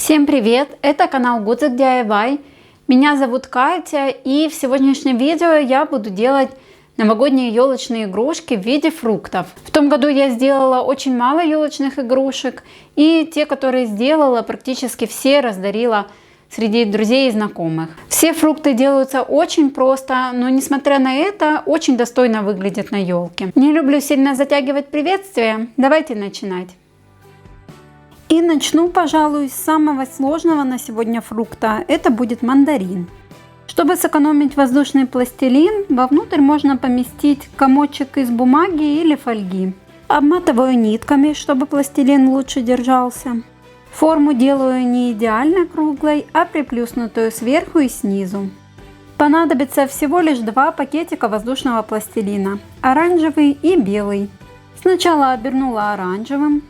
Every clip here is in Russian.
Всем привет! Это канал Гудзик DIY. Меня зовут Катя, и в сегодняшнем видео я буду делать новогодние елочные игрушки в виде фруктов. В том году я сделала очень мало елочных игрушек, и те, которые сделала, практически все раздарила среди друзей и знакомых. Все фрукты делаются очень просто, но несмотря на это, очень достойно выглядят на елке. Не люблю сильно затягивать приветствия. Давайте начинать. И начну, пожалуй, с самого сложного на сегодня фрукта. Это будет мандарин. Чтобы сэкономить воздушный пластилин, вовнутрь можно поместить комочек из бумаги или фольги. Обматываю нитками, чтобы пластилин лучше держался. Форму делаю не идеально круглой, а приплюснутую сверху и снизу. Понадобится всего лишь 2 пакетика воздушного пластилина, оранжевый и белый. Сначала обернула оранжевым.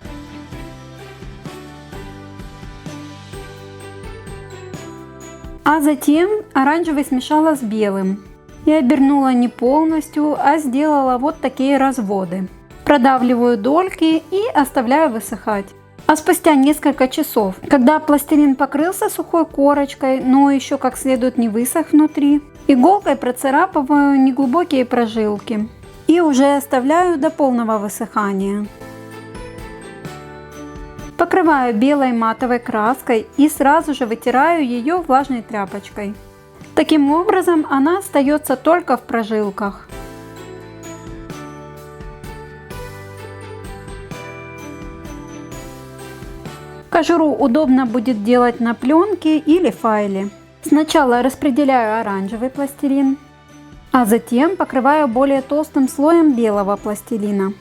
А затем оранжевый смешала с белым и обернула не полностью, а сделала вот такие разводы. Продавливаю дольки и оставляю высыхать. А спустя несколько часов, когда пластилин покрылся сухой корочкой, но еще как следует не высох внутри, иголкой процарапываю неглубокие прожилки и уже оставляю до полного высыхания. Покрываю белой матовой краской и сразу же вытираю ее влажной тряпочкой. Таким образом она остается только в прожилках. Кожуру удобно будет делать на пленке или файле. Сначала распределяю оранжевый пластилин, а затем покрываю более толстым слоем белого пластилина.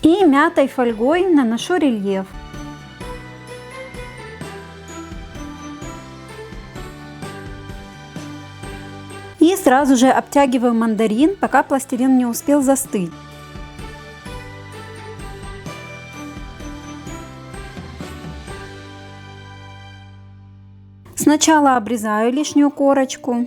И мятой фольгой наношу рельеф. И сразу же обтягиваю мандарин, пока пластилин не успел застыть. Сначала обрезаю лишнюю корочку.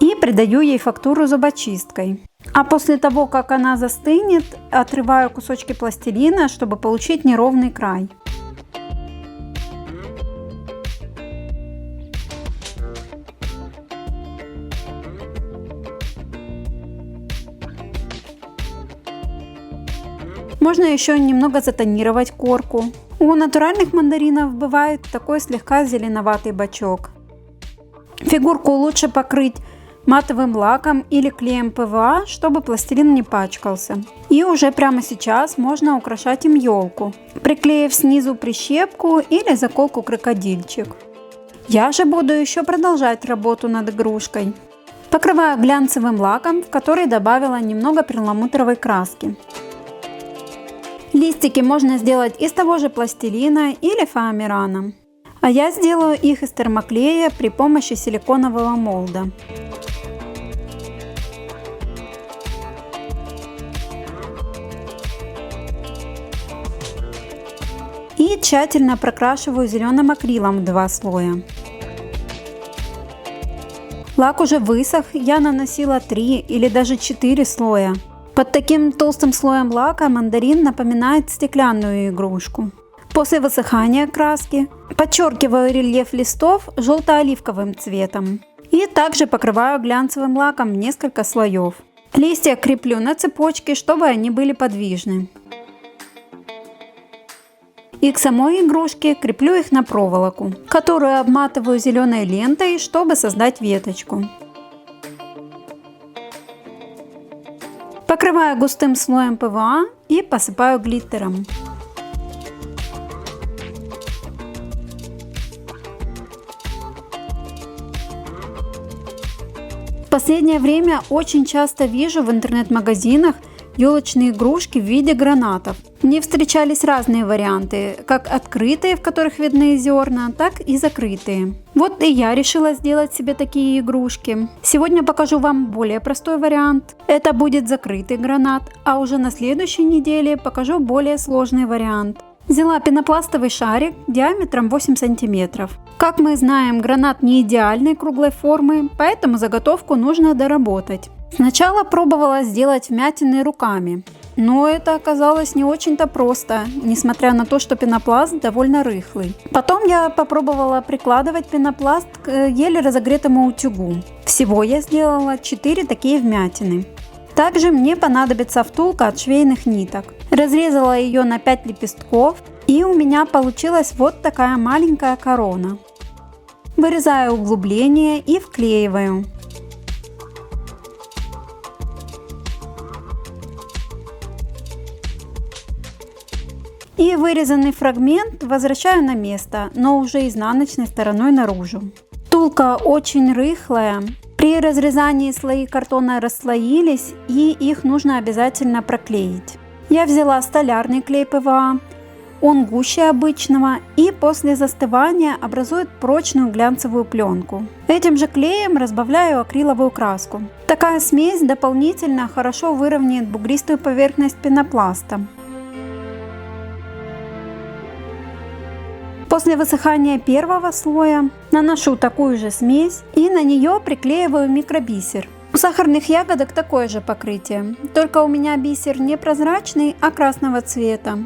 И придаю ей фактуру зубочисткой. А после того, как она застынет, отрываю кусочки пластилина, чтобы получить неровный край. Можно еще немного затонировать корку. У натуральных мандаринов бывает такой слегка зеленоватый бочок. Фигурку лучше покрыть матовым лаком или клеем ПВА, чтобы пластилин не пачкался. И уже прямо сейчас можно украшать им елку, приклеив снизу прищепку или заколку-крокодильчик. Я же буду еще продолжать работу над игрушкой. Покрываю глянцевым лаком, в который добавила немного перламутровой краски. Листики можно сделать из того же пластилина или фоамирана. А я сделаю их из термоклея при помощи силиконового молда. И тщательно прокрашиваю зеленым акрилом в 2 слоя. Лак уже высох, я наносила 3 или даже 4 слоя. Под таким толстым слоем лака мандарин напоминает стеклянную игрушку. После высыхания краски подчеркиваю рельеф листов желто-оливковым цветом. И также покрываю глянцевым лаком несколько слоев. Листья креплю на цепочке, чтобы они были подвижны. И к самой игрушке креплю их на проволоку, которую обматываю зеленой лентой, чтобы создать веточку. Покрываю густым слоем ПВА и посыпаю глиттером. В последнее время очень часто вижу в интернет-магазинах елочные игрушки в виде гранатов. Мне встречались разные варианты, как открытые, в которых видны зерна, так и закрытые. Вот и я решила сделать себе такие игрушки. Сегодня покажу вам более простой вариант. Это будет закрытый гранат, а уже на следующей неделе покажу более сложный вариант. Взяла пенопластовый шарик диаметром 8 см. Как мы знаем, гранат не идеальной круглой формы, поэтому заготовку нужно доработать. Сначала пробовала сделать вмятины руками, но это оказалось не очень-то просто, несмотря на то, что пенопласт довольно рыхлый. Потом я попробовала прикладывать пенопласт к еле разогретому утюгу. Всего я сделала 4 такие вмятины. Также мне понадобится втулка от швейных ниток. Разрезала ее на 5 лепестков, и у меня получилась вот такая маленькая корона. Вырезаю углубление и вклеиваю. И вырезанный фрагмент возвращаю на место, но уже изнаночной стороной наружу. Втулка очень рыхлая. При разрезании слои картона расслоились, и их нужно обязательно проклеить. Я взяла столярный клей ПВА, он гуще обычного и после застывания образует прочную глянцевую пленку. Этим же клеем разбавляю акриловую краску. Такая смесь дополнительно хорошо выровняет бугристую поверхность пенопласта. После высыхания первого слоя наношу такую же смесь и на нее приклеиваю микробисер. У сахарных ягодок такое же покрытие, только у меня бисер не прозрачный, а красного цвета.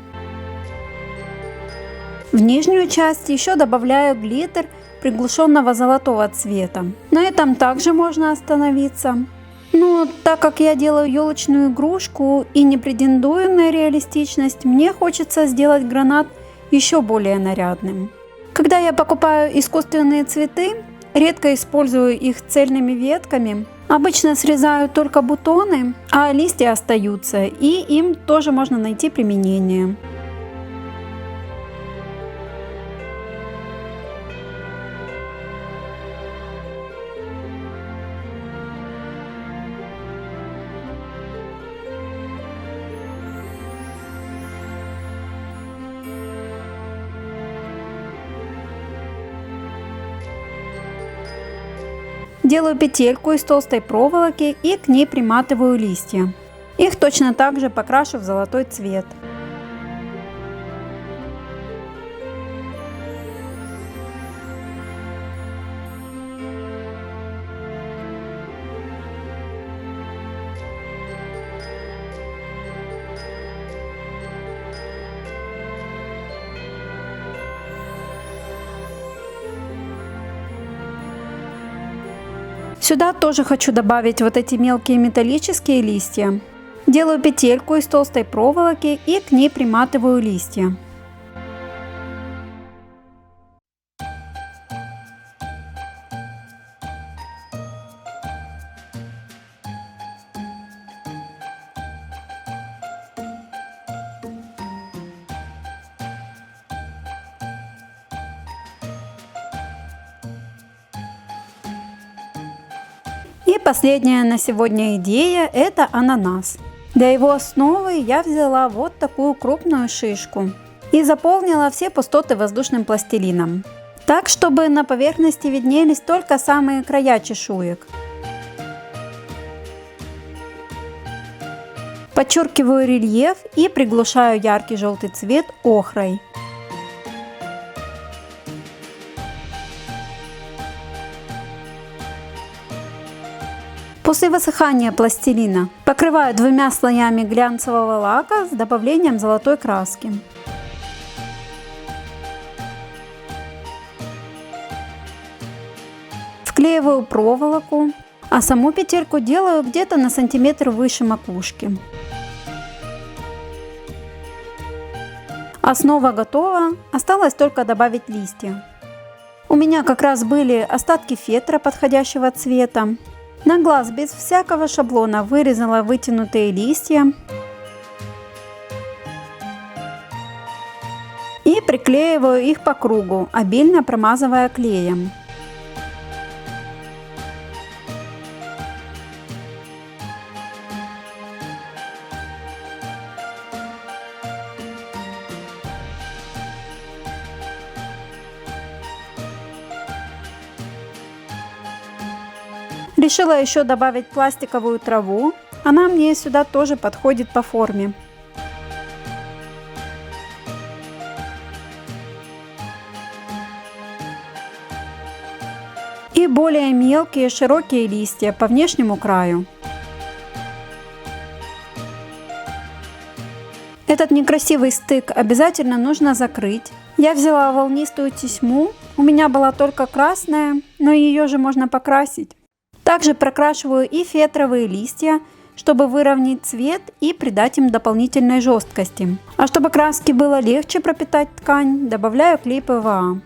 В нижнюю часть еще добавляю глиттер приглушенного золотого цвета. На этом также можно остановиться. Но так как я делаю елочную игрушку и не претендую на реалистичность, мне хочется сделать гранат еще более нарядным. Когда я покупаю искусственные цветы, редко использую их цельными ветками. Обычно срезаю только бутоны, а листья остаются, и им тоже можно найти применение. Делаю петельку из толстой проволоки и к ней приматываю листья. Их точно так же покрашу в золотой цвет. Сюда тоже хочу добавить вот эти мелкие металлические листья. Делаю петельку из толстой проволоки и к ней приматываю листья. И последняя на сегодня идея – это ананас. Для его основы я взяла вот такую крупную шишку и заполнила все пустоты воздушным пластилином, так чтобы на поверхности виднелись только самые края чешуек. Подчеркиваю рельеф и приглушаю яркий желтый цвет охрой. После высыхания пластилина покрываю 2 слоями глянцевого лака с добавлением золотой краски. Вклеиваю проволоку, а саму петельку делаю где-то на сантиметр выше макушки. Основа готова, осталось только добавить листья. У меня как раз были остатки фетра подходящего цвета. На глаз без всякого шаблона вырезала вытянутые листья и приклеиваю их по кругу, обильно промазывая клеем. Решила еще добавить пластиковую траву. Она мне сюда тоже подходит по форме. И более мелкие широкие листья по внешнему краю. Этот некрасивый стык обязательно нужно закрыть. Я взяла волнистую тесьму. У меня была только красная, но ее же можно покрасить. Также прокрашиваю и фетровые листья, чтобы выровнять цвет и придать им дополнительной жесткости. А чтобы краске было легче пропитать ткань, добавляю клей ПВА.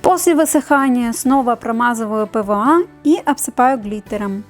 После высыхания снова промазываю ПВА и обсыпаю глиттером.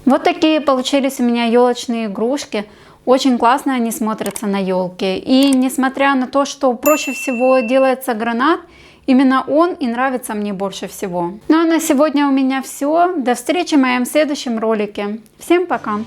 Вот такие получились у меня елочные игрушки. Очень классно они смотрятся на елке. И несмотря на то, что проще всего делается гранат, именно он и нравится мне больше всего. Ну а на сегодня у меня все. До встречи в моем следующем ролике. Всем пока!